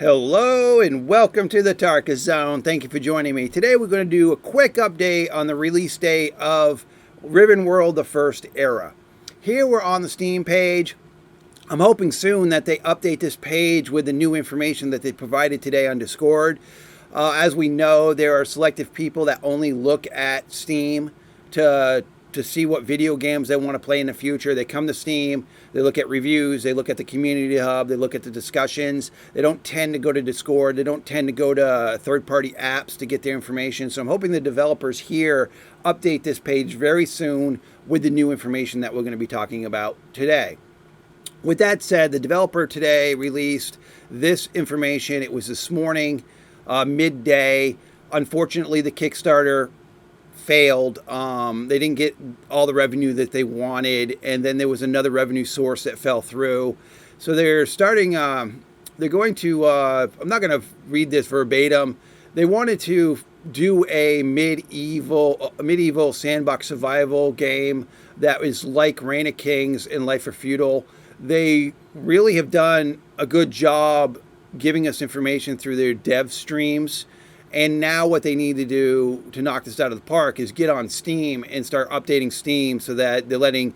Hello and welcome to the Tarka Zone. Thank you for joining me. Today we're going to do a quick update on the release date of RivenWorld, the first era. Here we're on the Steam page. I'm hoping soon that they update this page with the new information that they provided today on Discord. As we know, there are selective people that only look at Steam to see what video games they want to play in the future. They come to Steam, they look at reviews, they look at the community hub, they look at the discussions. They don't tend to go to Discord, they don't tend to go to third-party apps to get their information. So I'm hoping the developers here update this page very soon with the new information that we're going to be talking about today. With that said, the developer today released this information. It was this morning, midday. Unfortunately, the Kickstarter failed. They didn't get all the revenue that they wanted, and then there was another revenue source that fell through. So they're starting, they're going to, I'm not going to read this verbatim. They wanted to do a medieval sandbox survival game that is like Reign of Kings and Life for Feudal. They really have done a good job giving us information through their dev streams. And now what they need to do to knock this out of the park is get on Steam and start updating Steam so that they're letting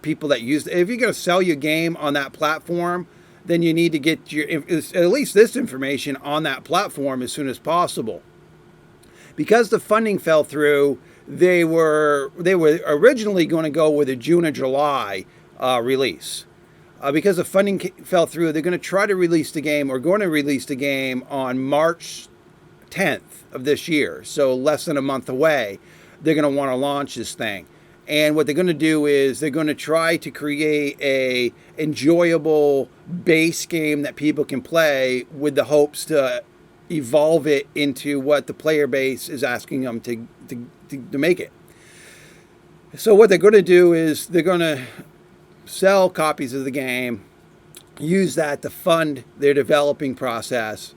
people that use, if you're going to sell your game on that platform, then you need to get your, at least this information on that platform as soon as possible. Because the funding fell through, they were originally going to go with a June or July release. Because the funding fell through, they're going to try to release the game, or going to release the game on March 10th of this year, so less than a month away. They're going to want to launch this thing, and what they're going to do is they're going to try to create a enjoyable base game that people can play with the hopes to evolve it into what the player base is asking them to make it. So what they're going to do is they're going to sell copies of the game, use that to fund their developing process,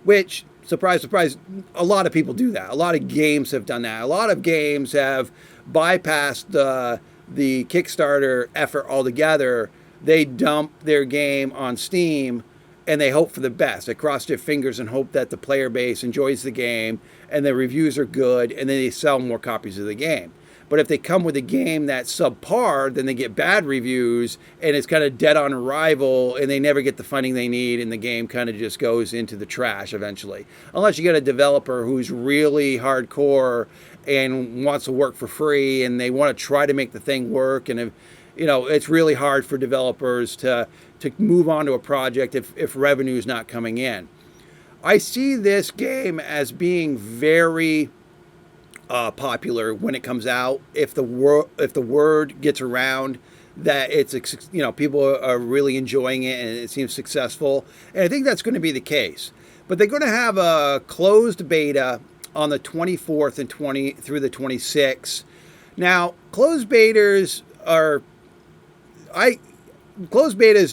which, surprise, surprise, a lot of people do that. A lot of games have done that. A lot of games have bypassed the Kickstarter effort altogether. They dump their game on Steam and they hope for the best. They cross their fingers and hope that the player base enjoys the game and the reviews are good, and then they sell more copies of the game. But if they come with a game that's subpar, then they get bad reviews and it's kind of dead on arrival and they never get the funding they need, and the game kind of just goes into the trash eventually. Unless you get a developer who's really hardcore and wants to work for free and they want to try to make the thing work. And if, you know, it's really hard for developers to move on to a project if revenue is not coming in. I see this game as being very popular when it comes out. If the word gets around that it's, you know, people are really enjoying it and it seems successful, and I think that's going to be the case. But they're going to have a closed beta on the 24th and through the 26th. Now, closed betas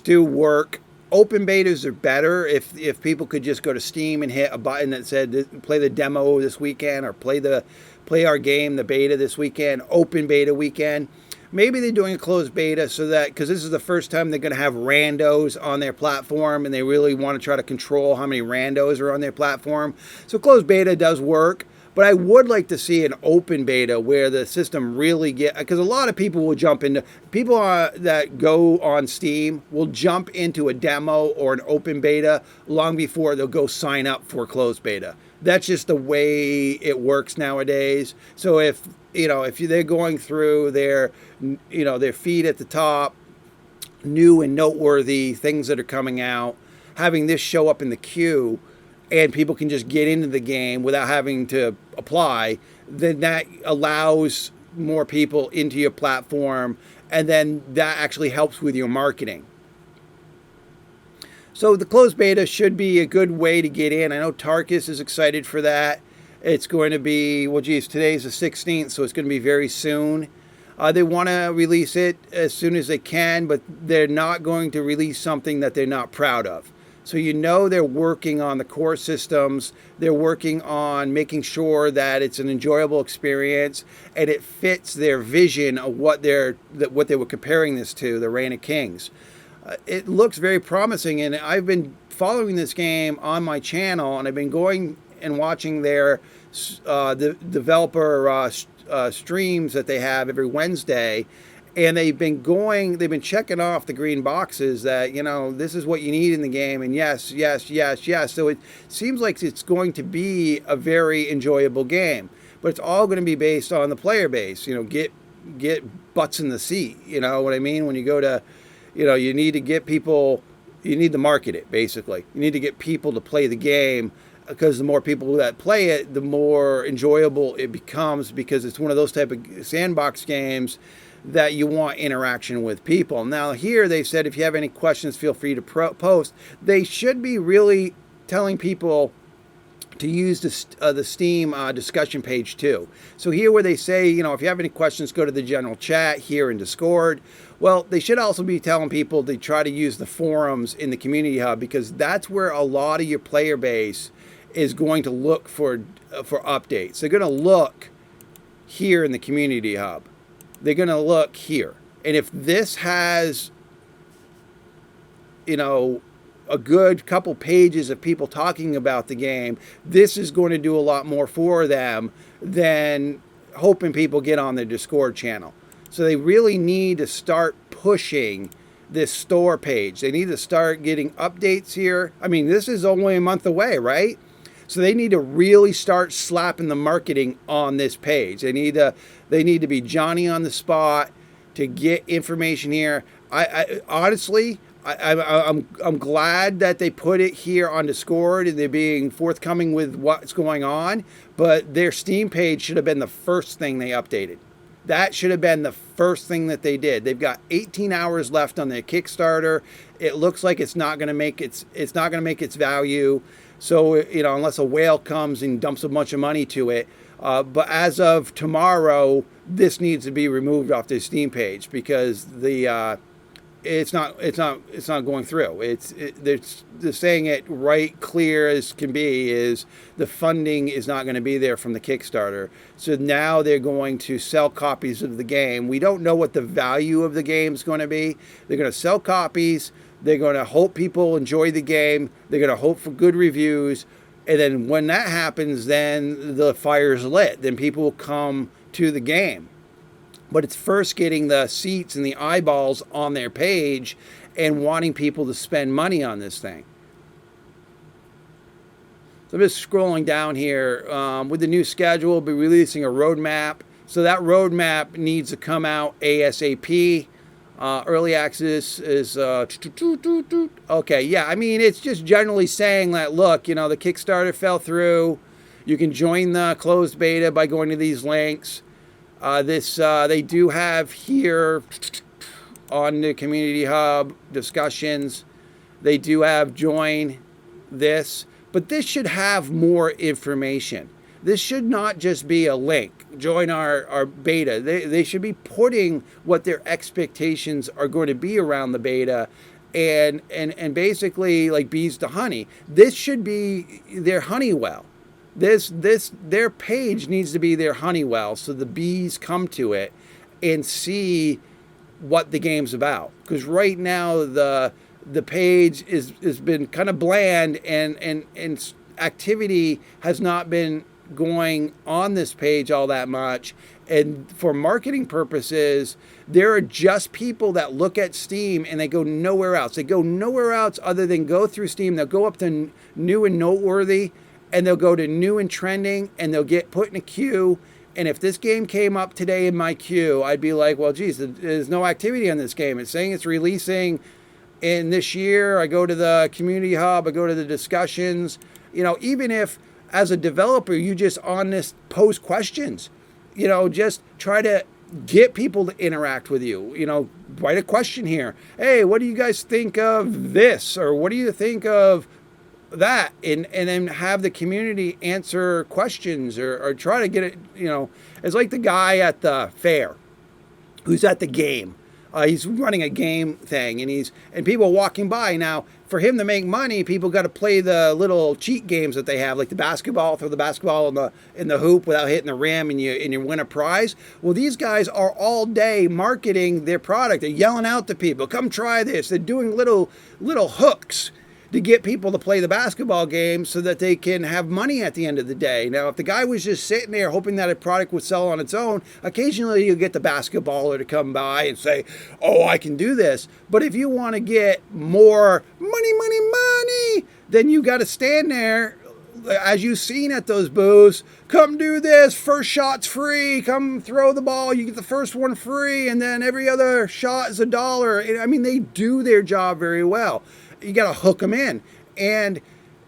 do work. Open betas are better. If people could just go to Steam and hit a button that said play the demo this weekend, or play our game, the beta this weekend, open beta weekend. Maybe they're doing a closed beta so that, because this is the first time they're going to have randos on their platform, and they really want to try to control how many randos are on their platform. So closed beta does work. But I would like to see an open beta where the system really because a lot of people will jump into, people that go on Steam will jump into a demo or an open beta long before they'll go sign up for closed beta. That's just the way it works nowadays. So if they're going through their feed at the top, new and noteworthy things that are coming out, having this show up in the queue, and people can just get into the game without having to apply, then that allows more people into your platform, and then that actually helps with your marketing. So the closed beta should be a good way to get in. I know Tarkus is excited for that. It's going to be, well, geez, today's the 16th, so it's going to be very soon. They want to release it as soon as they can, but they're not going to release something that they're not proud of. So you know they're working on the core systems. They're working on making sure that it's an enjoyable experience and it fits their vision of what they were comparing this to, the Reign of Kings. It looks very promising, and I've been following this game on my channel, and I've been going and watching their the developer streams that they have every Wednesday. And they've been checking off the green boxes that, this is what you need in the game. And yes, yes, yes, yes. So it seems like it's going to be a very enjoyable game. But it's all going to be based on the player base. Get butts in the seat. You know what I mean? When you go to, you need to get people, you need to market it, basically. You need to get people to play the game, because the more people that play it, the more enjoyable it becomes, because it's one of those type of sandbox games that you want interaction with people. Now here they said if you have any questions, feel free to post. They should be really telling people to use the Steam discussion page too. So here where they say, if you have any questions, go to the general chat here in Discord. Well, they should also be telling people to try to use the forums in the community hub, because that's where a lot of your player base is going to look for updates. They're going to look here in the community hub. They're going to look here. And if this has, a good couple pages of people talking about the game, this is going to do a lot more for them than hoping people get on their Discord channel. So they really need to start pushing this store page. They need to start getting updates here. I mean, this is only a month away, right? So they need to really start slapping the marketing on this page. They need to be Johnny on the spot to get information here. Honestly, I'm glad that they put it here on Discord and they're being forthcoming with what's going on. But their Steam page should have been the first thing they updated. That should have been the first thing that they did. They've got 18 hours left on their Kickstarter. It looks like it's not going to make its value. So, unless a whale comes and dumps a bunch of money to it. But as of tomorrow, this needs to be removed off their Steam page, because it's not going through. They're saying it right clear as can be is the funding is not going to be there from the Kickstarter. So now they're going to sell copies of the game. We don't know what the value of the game is going to be. They're going to sell copies. They're going to hope people enjoy the game. They're going to hope for good reviews. And then when that happens, then the fire's lit. Then people will come to the game. But it's first getting the seats and the eyeballs on their page and wanting people to spend money on this thing. So I'm just scrolling down here. With the new schedule, we'll be releasing a roadmap. So that roadmap needs to come out ASAP. Early access is okay. Yeah, I mean, it's just generally saying that, look, the Kickstarter fell through. You can join the closed beta by going to these links. They do have here on the community hub discussions. They do have join this, but this should have more information. This should not just be a link. Join our beta. They should be putting what their expectations are going to be around the beta, and basically like bees to honey. This should be their honey well. Their page needs to be their honey well, so the bees come to it and see what the game's about. Because right now the page has been kind of bland, and activity has not been going on this page all that much. And for marketing purposes, there are just people that look at Steam and they go nowhere else. They go nowhere else other than go through Steam. They'll go up to new and noteworthy, and they'll go to new and trending, and they'll get put in a queue. And if this game came up today in my queue, I'd be like, well, geez, there's no activity on this game. It's saying it's releasing in this year. I go to the community hub, I go to the discussions. Even if as a developer, you just on this pose questions, just try to get people to interact with you. Write a question here. Hey, what do you guys think of this? Or what do you think of that? And then have the community answer questions or try to get it, it's like the guy at the fair who's at the game. He's running a game thing, and people walking by. Now, for him to make money, people got to play the little cheat games that they have, like the basketball, throw the basketball in the hoop without hitting the rim, and you win a prize. Well, these guys are all day marketing their product. They're yelling out to people, "Come try this." They're doing little hooks to get people to play the basketball game so that they can have money at the end of the day. Now, if the guy was just sitting there hoping that a product would sell on its own, occasionally you'll get the basketballer to come by and say, oh, I can do this. But if you want to get more money, then you got to stand there, as you've seen at those booths, come do this, first shot's free, come throw the ball, you get the first one free, and then every other shot is $1. I mean, they do their job very well. You got to hook them in. And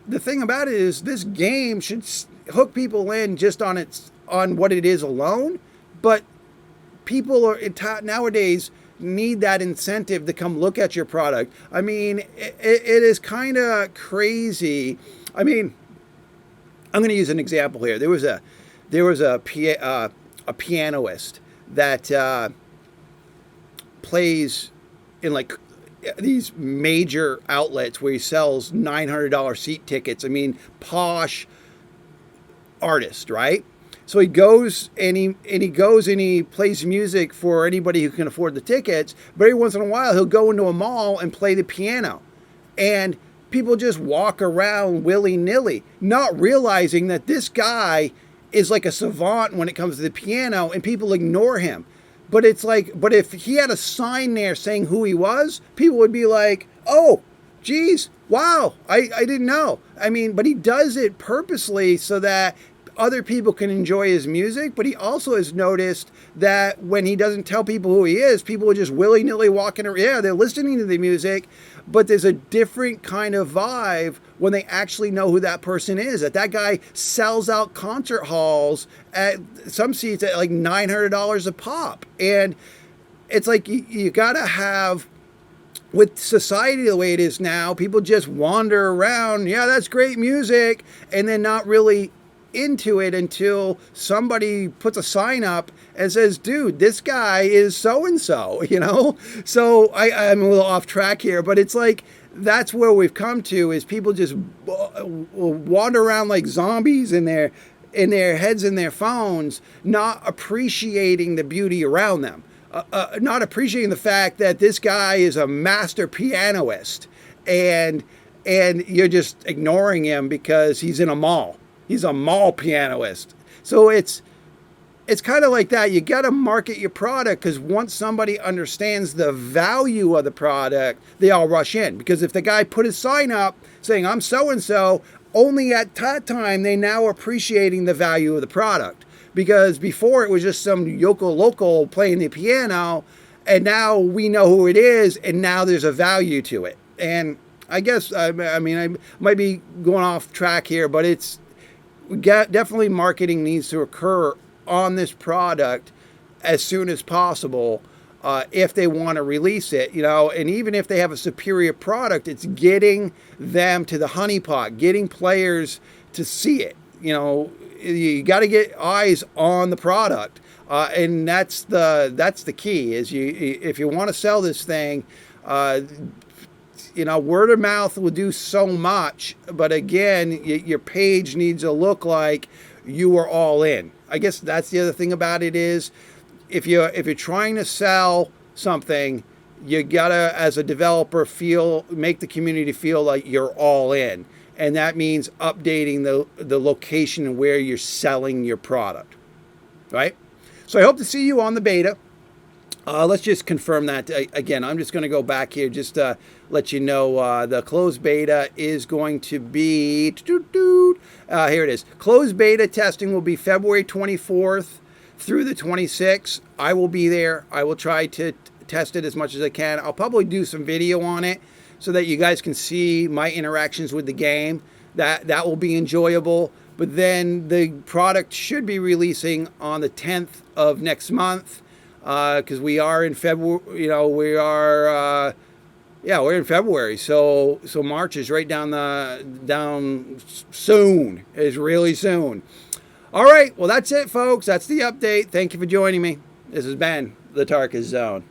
the thing about it is this game should hook people in just on what it is alone, but people are nowadays need that incentive to come look at your product. I mean, it is kind of crazy. I mean, I'm going to use an example here. There was a pianist that plays in like these major outlets where he sells $900 seat tickets. I mean, posh artist, right? So he goes and he plays music for anybody who can afford the tickets. But every once in a while, he'll go into a mall and play the piano, and people just walk around willy-nilly, not realizing that this guy is like a savant when it comes to the piano, and people ignore him. But it's like, but if he had a sign there saying who he was, people would be like, oh, geez, wow, I didn't know. I mean, but he does it purposely so that other people can enjoy his music, but he also has noticed that when he doesn't tell people who he is, people are just willy-nilly walking around. Yeah, they're listening to the music, but there's a different kind of vibe when they actually know who that person is. That guy sells out concert halls at some seats at like $900 a pop. And it's like you got to have, with society the way it is now, people just wander around. Yeah, that's great music. And then not really into it until somebody puts a sign up and says, dude, this guy is so-and-so, you know? So I'm a little off track here, but it's like, that's where we've come to, is people just wander around like zombies in their heads in their phones, not appreciating the beauty around them, not appreciating the fact that this guy is a master pianist, and you're just ignoring him because he's in a mall. He's a mall pianist. So it's kind of like that. You got to market your product, because once somebody understands the value of the product, they all rush in. Because if the guy put his sign up saying, I'm so-and-so, only at that time they now appreciating the value of the product. Because before it was just some local playing the piano, and now we know who it is, and now there's a value to it. And I guess, I mean, I might be going off track here, but definitely marketing needs to occur on this product as soon as possible if they want to release it, you know. And even if they have a superior product, it's getting them to the honeypot, getting players to see it. You know, you got to get eyes on the product, and that's the key. Is if you want to sell this thing, you know, word of mouth will do so much, but again, your page needs to look like you are all in. I guess that's the other thing about it is, if you're trying to sell something, you gotta, as a developer, make the community feel like you're all in, and that means updating the location where you're selling your product, right? So I hope to see you on the beta. Let's just confirm that again. I'm just going to go back here just to let you know the closed beta is going to be, here it is. Closed beta testing will be February 24th through the 26th. I will be there. I will try to test it as much as I can. I'll probably do some video on it so that you guys can see my interactions with the game. That will be enjoyable. But then the product should be releasing on the 10th of next month. Because we are in February, you know, we're in February, so March is right down soon, is really soon. All right, well, that's it, folks. That's the update. Thank you for joining me. This has been the Tarkus Zone.